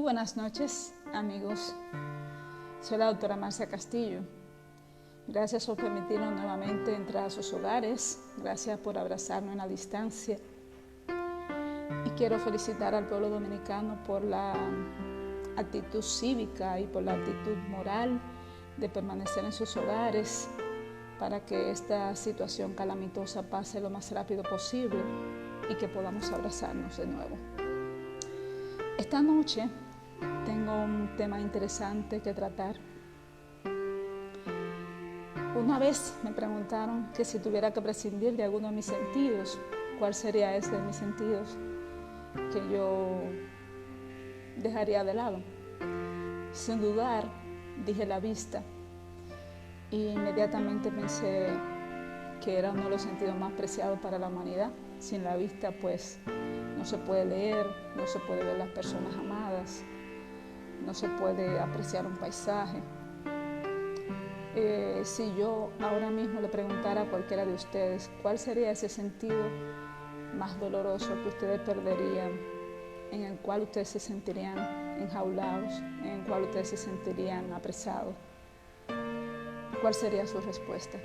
buenas noches, amigos. Soy la doctora Marcia Castillo. Gracias por permitirnos nuevamente entrar a sus hogares. Gracias por abrazarnos en la distancia. Y quiero felicitar al pueblo dominicano por la actitud cívica y por la actitud moral de permanecer en sus hogares para que esta situación calamitosa pase lo más rápido posible y que podamos abrazarnos de nuevo. Esta noche tengo un tema interesante que tratar. Una vez me preguntaron que si tuviera que prescindir de alguno de mis sentidos, ¿cuál sería ese de mis sentidos que yo dejaría de lado? Sin dudar, dije la vista, y inmediatamente pensé que era uno de los sentidos más preciados para la humanidad. Sin la vista, pues, no se puede leer, no se puede ver las personas amadas, no se puede apreciar un paisaje. Si yo ahora mismo le preguntara a cualquiera de ustedes cuál sería ese sentido más doloroso que ustedes perderían, en el cual ustedes se sentirían enjaulados, en el cual ustedes se sentirían apresados, ¿cuál sería su respuesta?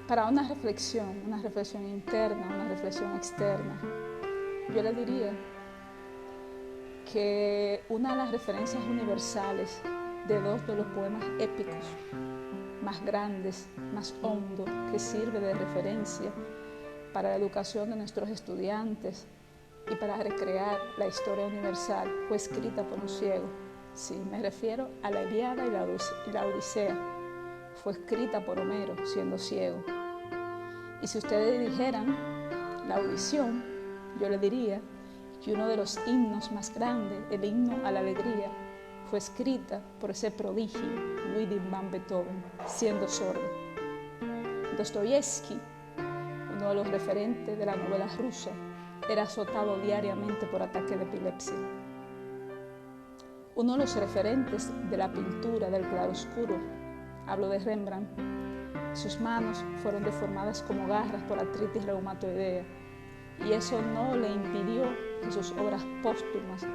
Para una reflexión interna, una reflexión externa, yo le diría que una de las referencias universales de dos de los poemas épicos más grandes, más hondos, que sirve de referencia para la educación de nuestros estudiantes y para recrear la historia universal, fue escrita por un ciego. Sí, me refiero a la Ilíada y la Odisea. Fue escrita por Homero, siendo ciego. Y si ustedes dijeran la audición, yo le diría que uno de los himnos más grandes, el himno a la alegría, fue escrita por ese prodigio, Ludwig van Beethoven, siendo sordo. Dostoyevsky, uno de los referentes de la novela rusa, era azotado diariamente por ataques de epilepsia. Uno de los referentes de la pintura del claroscuro, hablo de Rembrandt, sus manos fueron deformadas como garras por artritis reumatoidea, y eso no le impidió que sus obras póstumas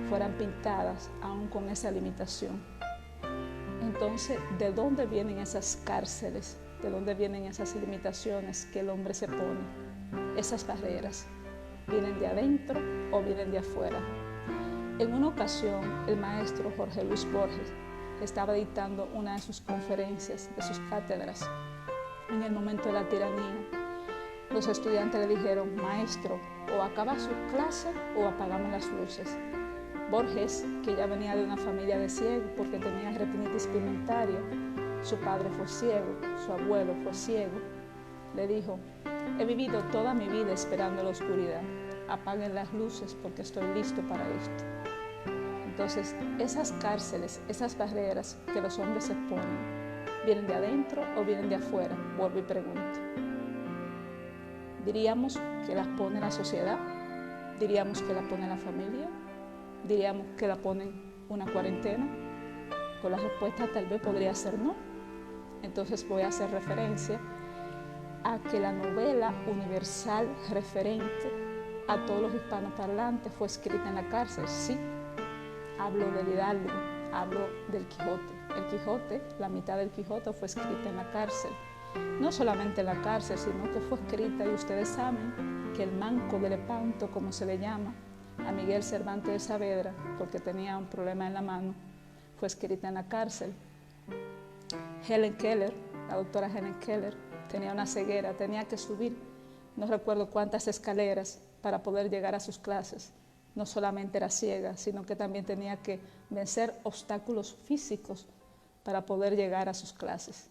fueran pintadas aún con esa limitación. Entonces, ¿de dónde vienen esas cárceles? ¿De dónde vienen esas limitaciones que el hombre se pone? Esas barreras, ¿vienen de adentro o vienen de afuera? En una ocasión, el maestro Jorge Luis Borges estaba dictando una de sus conferencias, de sus cátedras, en el momento de la tiranía. Los estudiantes le dijeron: maestro, o acaba su clase o apagamos las luces. Borges, que ya venía de una familia de ciegos porque tenía retinitis pigmentaria, su padre fue ciego, su abuelo fue ciego, le dijo: he vivido toda mi vida esperando la oscuridad, apaguen las luces porque estoy listo para esto. Entonces, esas cárceles, esas barreras que los hombres se ponen, ¿vienen de adentro o vienen de afuera? Vuelvo y pregunto. ¿Diríamos que las pone la sociedad? ¿Diríamos que la pone la familia? ¿Diríamos que la ponen una cuarentena? Pues la respuesta tal vez podría ser no. Entonces voy a hacer referencia a que la novela universal referente a todos los hispanoparlantes fue escrita en la cárcel. Sí, hablo del Hidalgo, hablo del Quijote. El Quijote, la mitad del Quijote fue escrita en la cárcel. No solamente en la cárcel, sino que fue escrita, y ustedes saben que el manco de Lepanto, como se le llama a Miguel Cervantes de Saavedra, porque tenía un problema en la mano, fue escrita en la cárcel. Helen Keller, la doctora Helen Keller, tenía una ceguera, tenía que subir no recuerdo cuántas escaleras para poder llegar a sus clases. No solamente era ciega, sino que también tenía que vencer obstáculos físicos para poder llegar a sus clases.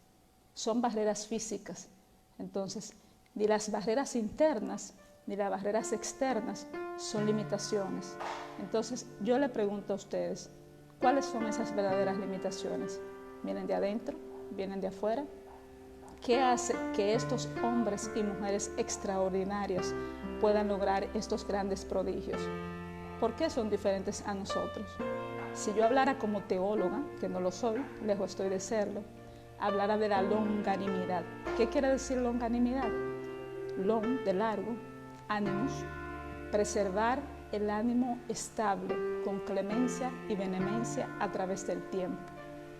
Son barreras físicas. Entonces, ni las barreras internas ni las barreras externas son limitaciones. Entonces, yo le pregunto a ustedes, ¿cuáles son esas verdaderas limitaciones? ¿Vienen de adentro? ¿Vienen de afuera? ¿Qué hace que estos hombres y mujeres extraordinarios puedan lograr estos grandes prodigios? ¿Por qué son diferentes a nosotros? Si yo hablara como teóloga, que no lo soy, lejos estoy de serlo, hablara de la longanimidad. ¿Qué quiere decir longanimidad? Long, de largo, animus, preservar el ánimo estable con clemencia y vehemencia a través del tiempo.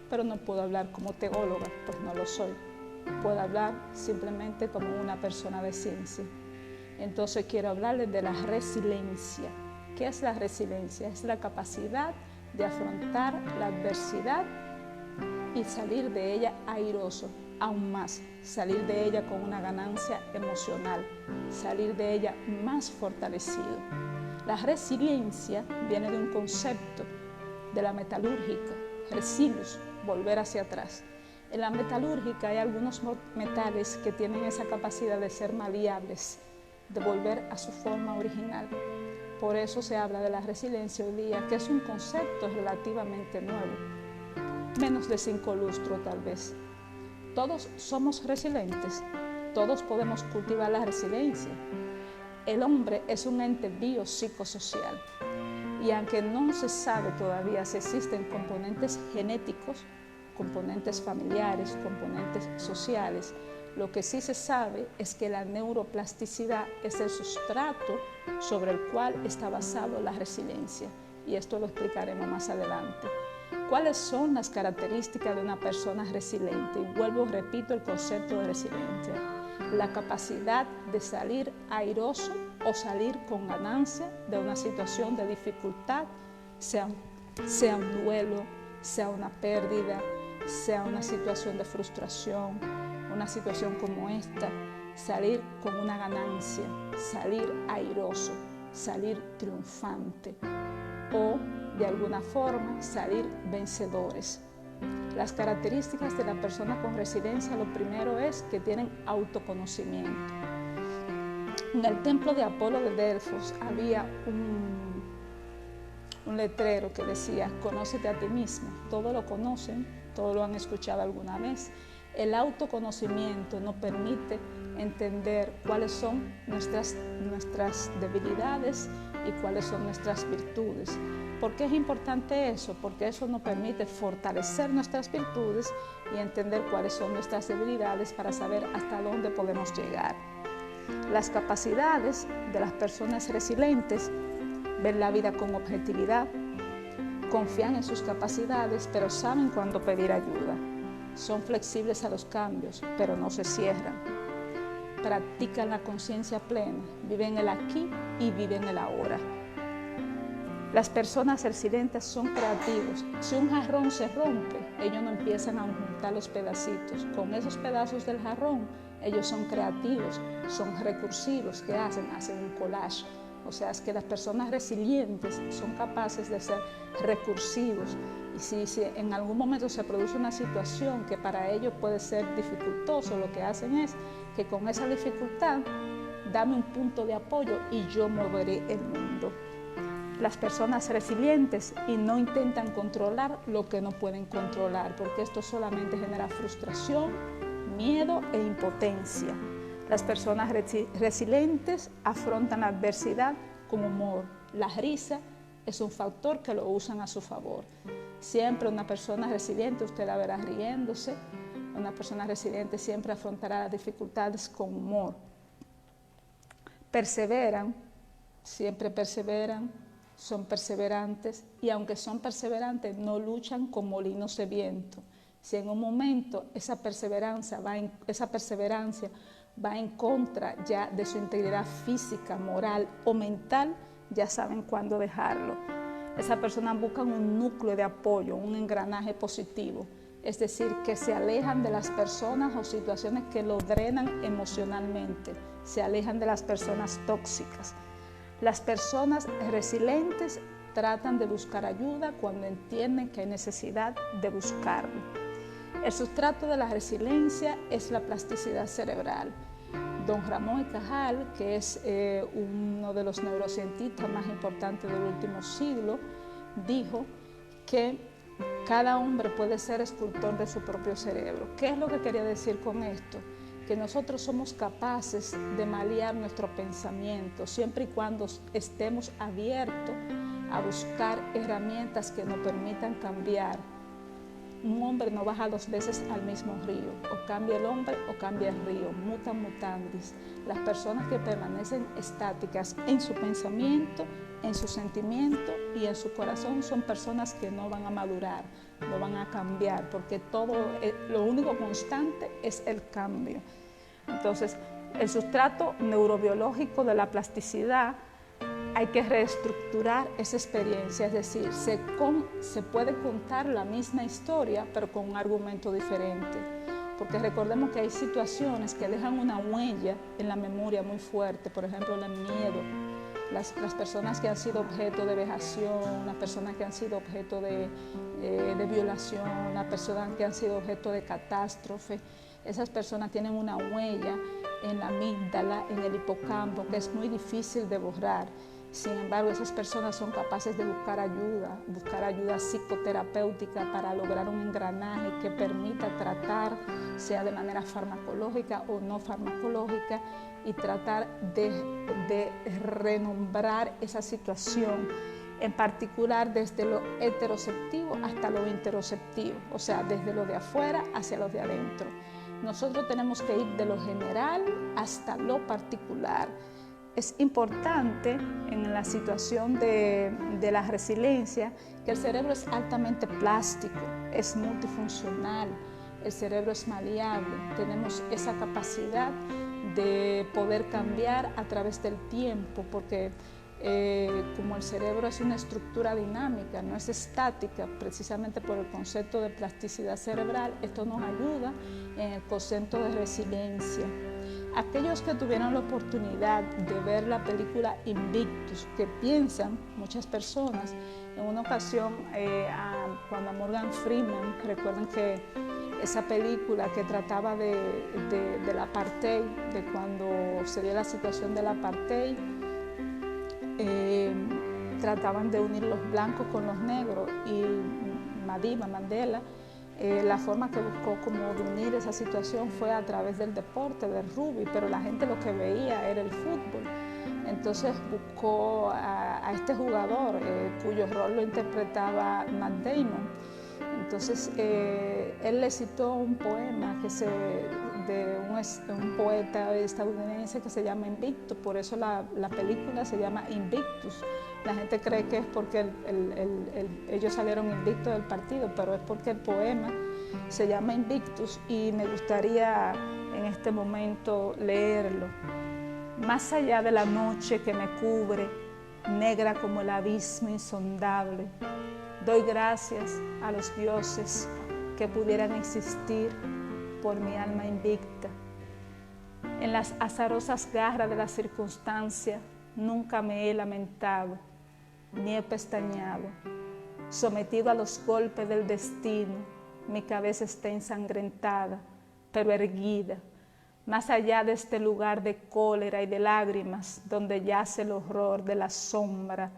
Pero no puedo hablar como teóloga, pues no lo soy. Puedo hablar simplemente como una persona de ciencia. Entonces quiero hablarles de la resiliencia. ¿Qué es la resiliencia? Es la capacidad de afrontar la adversidad y salir de ella airoso, aún más, salir de ella con una ganancia emocional, salir de ella más fortalecido. La resiliencia viene de un concepto de la metalúrgica, resilius, volver hacia atrás. En la metalúrgica hay algunos metales que tienen esa capacidad de ser maleables, de volver a su forma original. Por eso se habla de la resiliencia hoy día, que es un concepto relativamente nuevo, menos de 5 lustros tal vez. Todos somos resilientes, todos podemos cultivar la resiliencia. El hombre es un ente biopsicosocial y aunque no se sabe todavía si existen componentes genéticos, componentes familiares, componentes sociales, lo que sí se sabe es que la neuroplasticidad es el sustrato sobre el cual está basado la resiliencia, y esto lo explicaremos más adelante. ¿Cuáles son las características de una persona resiliente? Y vuelvo, repito el concepto de resiliencia. La capacidad de salir airoso o salir con ganancia de una situación de dificultad, sea un duelo, sea una pérdida, sea una situación de frustración, una situación como esta, salir con una ganancia, salir airoso, salir triunfante o de alguna forma salir vencedores. Las características de la persona con resiliencia, lo primero es que tienen autoconocimiento. En el templo de Apolo de Delfos había un letrero que decía: conócete a ti mismo. Todos lo conocen, todos lo han escuchado alguna vez. El autoconocimiento nos permite entender cuáles son nuestras debilidades y cuáles son nuestras virtudes. ¿Por qué es importante eso? Porque eso nos permite fortalecer nuestras virtudes y entender cuáles son nuestras debilidades para saber hasta dónde podemos llegar. Las capacidades de las personas resilientes: ven la vida con objetividad, confían en sus capacidades, pero saben cuándo pedir ayuda. Son flexibles a los cambios, pero no se cierran. Practican la conciencia plena, viven el aquí y viven el ahora. Las personas resilientes son creativos. Si un jarrón se rompe, ellos no empiezan a juntar los pedacitos. Con esos pedazos del jarrón, ellos son creativos, son recursivos. ¿Qué hacen? Hacen un collage. O sea, es que las personas resilientes son capaces de ser recursivos. Y si en algún momento se produce una situación que para ellos puede ser dificultoso, lo que hacen es que con esa dificultad, dame un punto de apoyo y yo moveré el mundo. Las personas resilientes y no intentan controlar lo que no pueden controlar, porque esto solamente genera frustración, miedo e impotencia. Las personas resilientes afrontan la adversidad con humor. La risa es un factor que lo usan a su favor. Siempre una persona resiliente, usted la verá riéndose. Una persona resiliente siempre afrontará las dificultades con humor. Perseveran, siempre perseveran, son perseverantes, y aunque son perseverantes, no luchan con molinos de viento. Si en un momento esa perseverancia va en contra ya de su integridad física, moral o mental, ya saben cuándo dejarlo. Esa persona busca un núcleo de apoyo, un engranaje positivo, es decir, que se alejan de las personas o situaciones que lo drenan emocionalmente, se alejan de las personas tóxicas. Las personas resilientes tratan de buscar ayuda cuando entienden que hay necesidad de buscarlo. El sustrato de la resiliencia es la plasticidad cerebral. Don Ramón y Cajal, que es uno de los neurocientistas más importantes del último siglo, dijo que cada hombre puede ser escultor de su propio cerebro. ¿Qué es lo que quería decir con esto? Que nosotros somos capaces de malear nuestro pensamiento siempre y cuando estemos abiertos a buscar herramientas que nos permitan cambiar un hombre no baja 2 veces al mismo río, o cambia el hombre o cambia el río, mutan mutandis. Las personas que permanecen estáticas en su pensamiento, en su sentimiento y en su corazón son personas que no van a madurar, no van a cambiar, porque lo único constante es el cambio. Entonces, el sustrato neurobiológico de la plasticidad, hay que reestructurar esa experiencia, es decir, se puede contar la misma historia, pero con un argumento diferente. Porque recordemos que hay situaciones que dejan una huella en la memoria muy fuerte, por ejemplo, el miedo. Las personas que han sido objeto de vejación, las personas que han sido objeto de violación, las personas que han sido objeto de catástrofe, esas personas tienen una huella en la amígdala, en el hipocampo, que es muy difícil de borrar. Sin embargo, esas personas son capaces de buscar ayuda psicoterapéutica para lograr un engranaje que permita tratar, sea de manera farmacológica o no farmacológica, y tratar de renombrar esa situación, en particular desde lo heteroceptivo hasta lo interoceptivo, o sea, desde lo de afuera hacia lo de adentro. Nosotros tenemos que ir de lo general hasta lo particular. Es importante en la situación de la resiliencia que el cerebro es altamente plástico, es multifuncional, el cerebro es maleable, tenemos esa capacidad de poder cambiar a través del tiempo, porque como el cerebro es una estructura dinámica, no es estática, precisamente por el concepto de plasticidad cerebral, esto nos ayuda en el concepto de resiliencia. Aquellos que tuvieron la oportunidad de ver la película Invictus, que piensan, muchas personas, en una ocasión cuando a Morgan Freeman, recuerden que esa película que trataba del apartheid, de cuando se dio la situación del apartheid, trataban de unir los blancos con los negros, y Madiba Mandela, la forma que buscó como de unir esa situación fue a través del deporte, del rugby, pero la gente lo que veía era el fútbol. Entonces buscó a este jugador cuyo rol lo interpretaba Matt Damon. Entonces él le citó un poema de un poeta estadounidense que se llama Invictus, por eso la película se llama Invictus. La gente cree que es porque ellos salieron invictos del partido, pero es porque el poema se llama Invictus, y me gustaría en este momento leerlo. Más allá de la noche que me cubre, negra como el abismo insondable, doy gracias a los dioses que pudieran existir por mi alma invicta. En las azarosas garras de la circunstancia nunca me he lamentado, ni he pestañeado. Sometido a los golpes del destino, mi cabeza está ensangrentada, pero erguida, más allá de este lugar de cólera y de lágrimas, donde yace el horror de la sombra.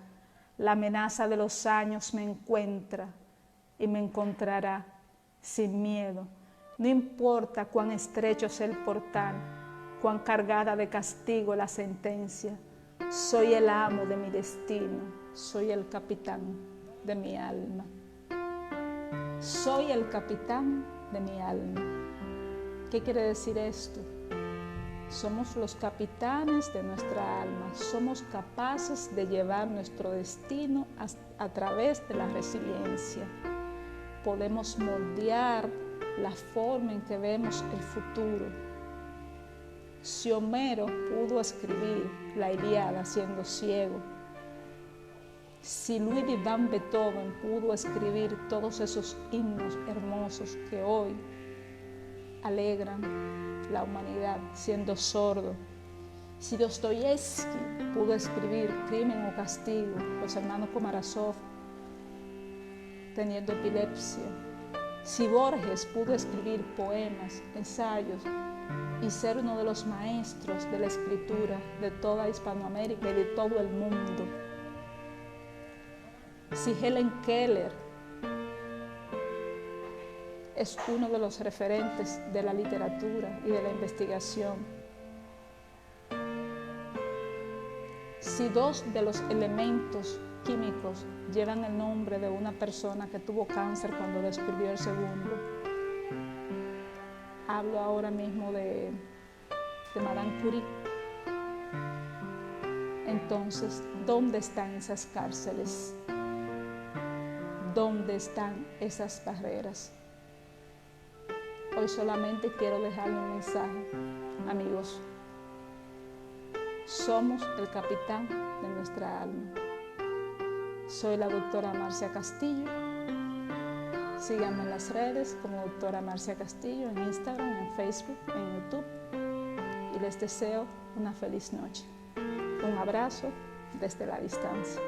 La amenaza de los años me encuentra y me encontrará sin miedo. No importa cuán estrecho sea el portal, cuán cargada de castigo la sentencia. Soy el amo de mi destino, soy el capitán de mi alma. Soy el capitán de mi alma. ¿Qué quiere decir esto? Somos los capitanes de nuestra alma, somos capaces de llevar nuestro destino a través de la resiliencia. Podemos moldear la forma en que vemos el futuro. Si Homero pudo escribir la Ilíada siendo ciego, si Ludwig van Beethoven pudo escribir todos esos himnos hermosos que hoy alegran la humanidad siendo sordo, si Dostoyevsky pudo escribir Crimen o Castigo, los hermanos Karamazov teniendo epilepsia, si Borges pudo escribir poemas, ensayos y ser uno de los maestros de la escritura de toda Hispanoamérica y de todo el mundo, si Helen Keller es uno de los referentes de la literatura y de la investigación, si dos de los elementos químicos llevan el nombre de una persona que tuvo cáncer cuando descubrió el segundo. Hablo ahora mismo de Madame Curie. Entonces, ¿dónde están esas cárceles? ¿Dónde están esas barreras? Hoy solamente quiero dejarle un mensaje, amigos. Somos el capitán de nuestra alma. Soy la doctora Marcia Castillo. Síganme en las redes como doctora Marcia Castillo, en Instagram, en Facebook, en YouTube. Y les deseo una feliz noche. Un abrazo desde la distancia.